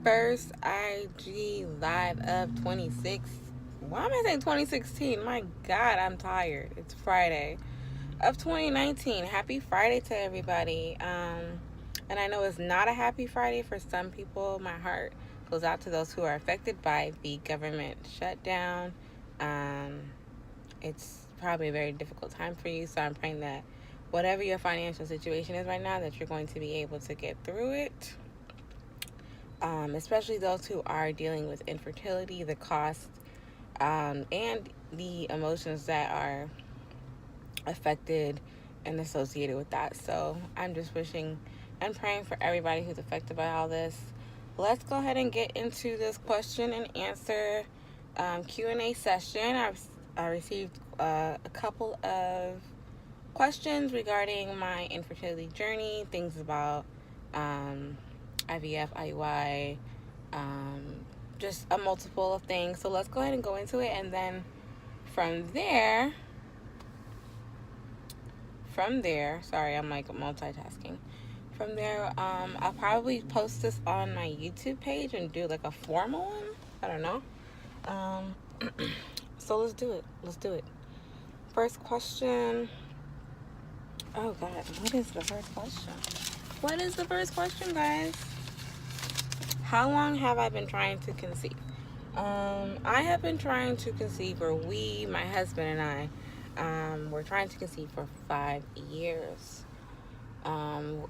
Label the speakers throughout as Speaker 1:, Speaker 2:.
Speaker 1: first IG live of 26. Why am I saying 2016? My God, I'm tired. It's Friday of 2019. Happy Friday to everybody. And I know it's not a happy Friday for some people. My heart goes out to those who are affected by the government shutdown. It's probably a very difficult time for you, so I'm praying that whatever your financial situation is right now, that you're going to be able to get through it. Especially those who are dealing with infertility, the cost, and the emotions that are affected and associated with that. So I'm just wishing and praying for everybody who's affected by all this. Let's go ahead and get into this question and answer Q&A session. I received a couple of questions regarding my infertility journey, things about IVF, IUI, just a multiple of things. So let's go ahead and go into it, and then from there, sorry, I'm like multitasking. From there, I'll probably post this on my YouTube page and do like a formal one. I don't know. So let's do it. First question. Oh God, what is the first question? What is the first question, guys? How long have I been trying to conceive? I have been trying to conceive, or we, my husband and I, were trying to conceive for 5 years.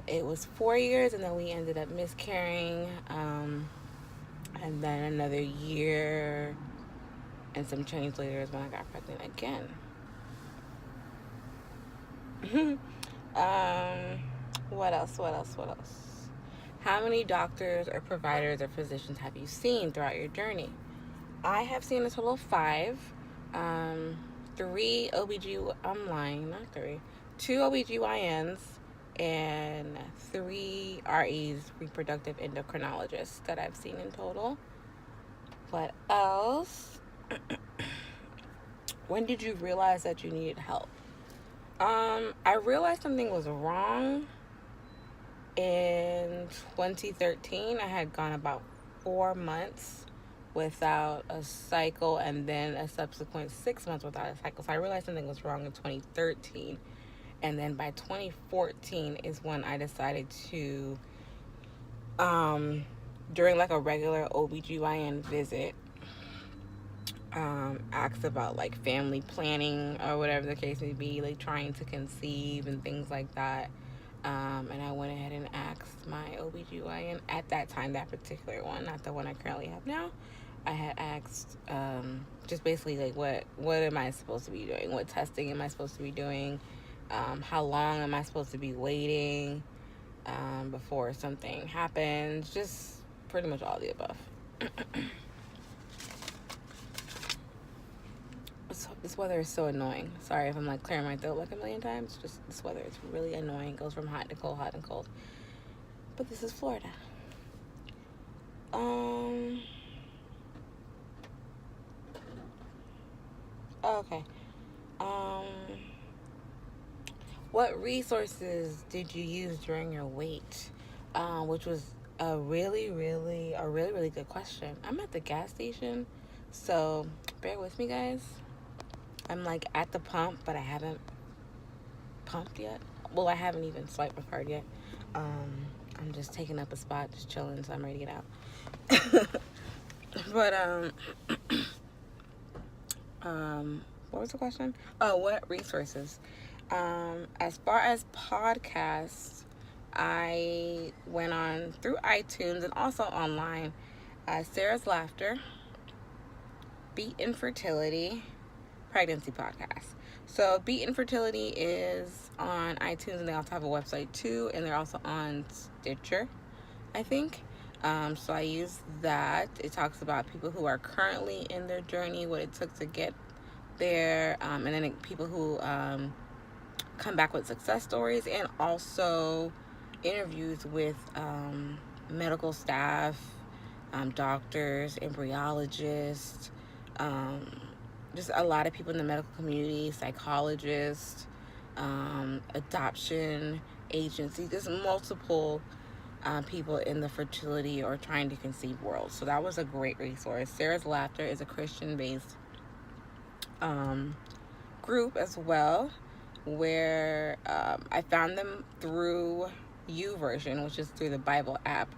Speaker 1: It was 4 years, and then we ended up miscarrying, and then another year and some change later is when I got pregnant again. What else? How many doctors or providers or physicians have you seen throughout your journey? I have seen a total of 5. 2 OBGYNs and 3 REs, reproductive endocrinologists, that I've seen in total. What else? When did you realize that you needed help? I realized something was wrong in 2013. I had gone about 4 months without a cycle, and then a subsequent 6 months without a cycle. So I realized something was wrong in 2013. And then by 2014 is when I decided to, during like a regular OBGYN visit, ask about like family planning or whatever the case may be, like trying to conceive and things like that. And I went ahead and asked my OBGYN at that time, that particular one, not the one I currently have now. I had asked just basically like what am I supposed to be doing? What testing am I supposed to be doing? How long am I supposed to be waiting before something happens? Just pretty much all the above. This weather is so annoying. Sorry if I'm like clearing my throat like a million times. Just this weather is really annoying. It goes from hot to cold, hot and cold. But this is Florida. Okay. What resources did you use during your wait? Which was a really good question. I'm at the gas station, so bear with me, guys. I'm like at the pump, but I haven't pumped yet. Well, I haven't even swiped my card yet. I'm just taking up a spot, just chilling, so I'm ready to get out. But what was the question? Oh, what resources? As far as podcasts, I went on through iTunes and also online. Sarah's Laughter, Beat Infertility, Pregnancy Podcast. So Beat Infertility is on iTunes, and they also have a website too, and they're also on Stitcher, I think. So I use that. It talks about people who are currently in their journey, what it took to get there, and then people who come back with success stories, and also interviews with medical staff, doctors, embryologists, just a lot of people in the medical community, psychologists, adoption agencies, just multiple people in the fertility or trying to conceive world. So that was a great resource. Sarah's Laughter is a Christian-based group as well, where I found them through YouVersion, which is through the Bible app.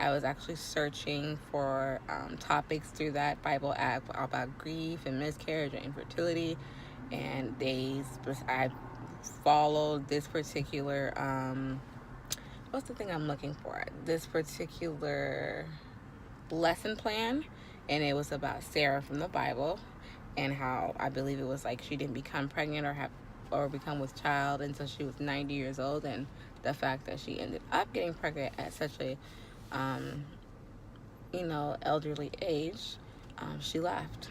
Speaker 1: I was actually searching for topics through that Bible app about grief and miscarriage and infertility, and I followed this particular what's the thing I'm looking for? This particular lesson plan, and it was about Sarah from the Bible, and how I believe it was like she didn't become pregnant or become with child until she was 90 years old, and the fact that she ended up getting pregnant at such a elderly age, she left.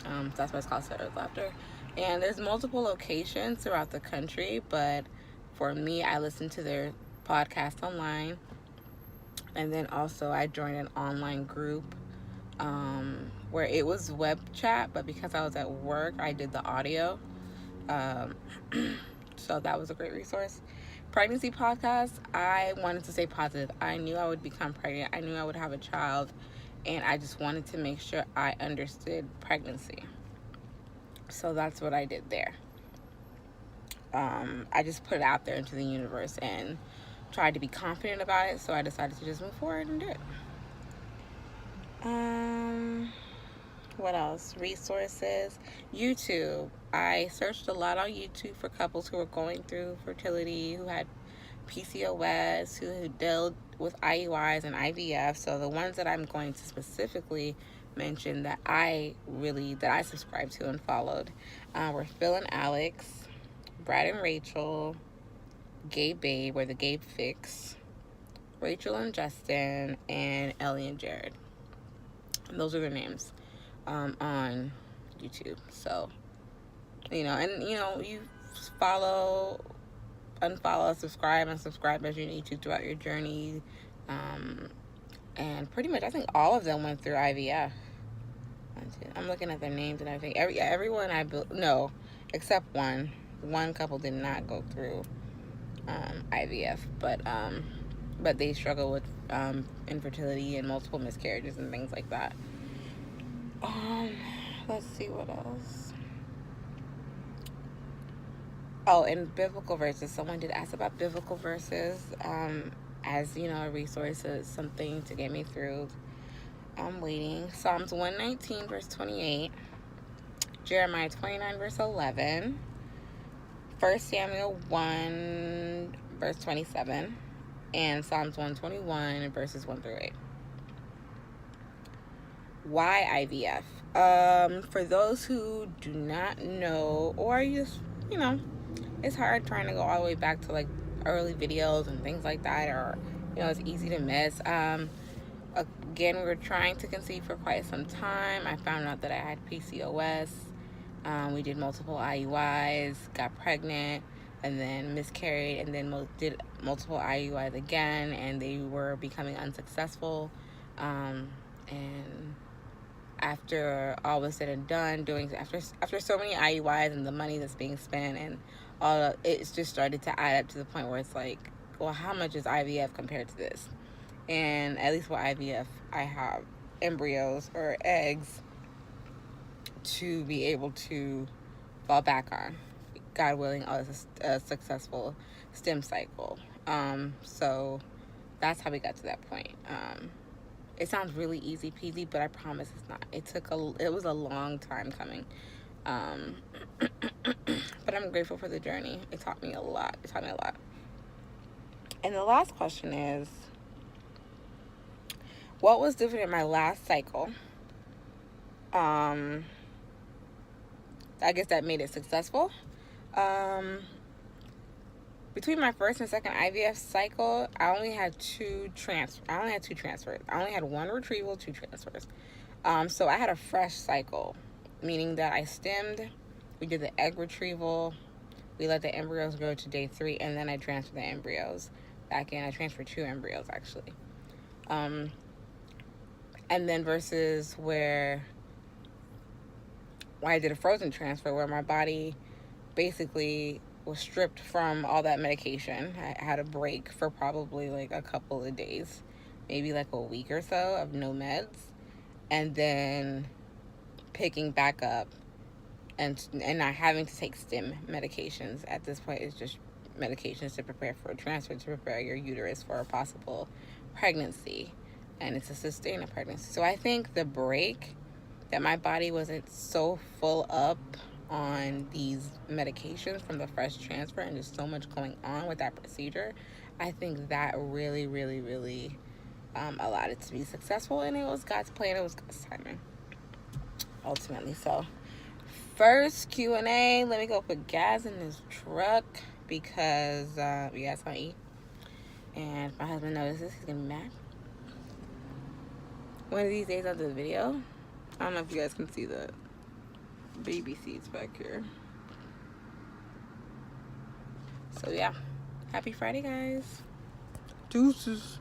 Speaker 1: So that's why it's called Sarah's Laughter. And there's multiple locations throughout the country, but for me, I listened to their podcast online, and then also I joined an online group where it was web chat, but because I was at work, I did the audio. So that was a great resource. Pregnancy podcast, I wanted to stay positive. I knew I would become pregnant. I knew I would have a child, and I just wanted to make sure I understood pregnancy. So that's what I did there. I just put it out there into the universe and tried to be confident about it, so I decided to just move forward and do it. What else? Resources. YouTube. I searched a lot on YouTube for couples who were going through fertility, who had PCOS, who dealt with IUIs and IVF. So the ones that I'm going to specifically mention that I subscribed to and followed were Phil and Alex, Brad and Rachel, Gabe Babe, or the Gabe Fix, Rachel and Justin, and Ellie and Jared. And those are their names on YouTube. So, you follow, unfollow, subscribe, and subscribe as you need to throughout your journey. And pretty much, I think all of them went through IVF. I'm looking at their names and everything. Everyone except one. One couple did not go through IVF, but they struggle with infertility and multiple miscarriages and things like that. Let's see what else. Oh, and biblical verses. Someone did ask about biblical verses as a resource, something to get me through. I'm waiting. Psalms 119 verse 28, Jeremiah 29 verse 11, 1 Samuel 1 verse 27, and Psalms 121 verses 1 through 8. Why IVF? For those who do not know, or just, it's hard trying to go all the way back to like early videos and things like that, or, it's easy to miss. Again, we were trying to conceive for quite some time. I found out that I had PCOS. We did multiple IUIs, got pregnant, and then miscarried, and then did multiple IUIs again, and they were becoming unsuccessful. And after all was said and done, after so many IUIs and the money that's being spent and all, it's just started to add up to the point where it's like, well, how much is IVF compared to this? And at least with IVF, I have embryos or eggs to be able to fall back on, God willing, a successful stem cycle. So that's how we got to that point. It sounds really easy peasy, but I promise it's not. It was a long time coming. But I'm grateful for the journey. It taught me a lot. And the last question is, what was different in my last cycle? I guess that made it successful. Between my first and second IVF cycle, I only had two transfers. I only had one retrieval, two transfers. So I had a fresh cycle, meaning that I stemmed, we did the egg retrieval, we let the embryos grow to day 3, and then I transferred the embryos back in. I transferred 2 embryos, actually. And then versus where I did a frozen transfer, where my body basically was stripped from all that medication. I had a break for probably like a couple of days, maybe like a week or so of no meds, and then picking back up and not having to take stim medications. At this point, it's just medications to prepare for a transfer, to prepare your uterus for a possible pregnancy, and it's to sustain a pregnancy. So I think the break, that my body wasn't so full up on these medications from the fresh transfer and just so much going on with that procedure, I think that really, really, really allowed it to be successful, and it was God's plan, it was God's timing, ultimately. So first Q&A, let me go put gas in this truck because we got something to eat. And if my husband notices, he's gonna be mad. One of these days I'll do the video. I don't know if you guys can see the baby seats back here. So yeah, happy Friday, guys. Deuces.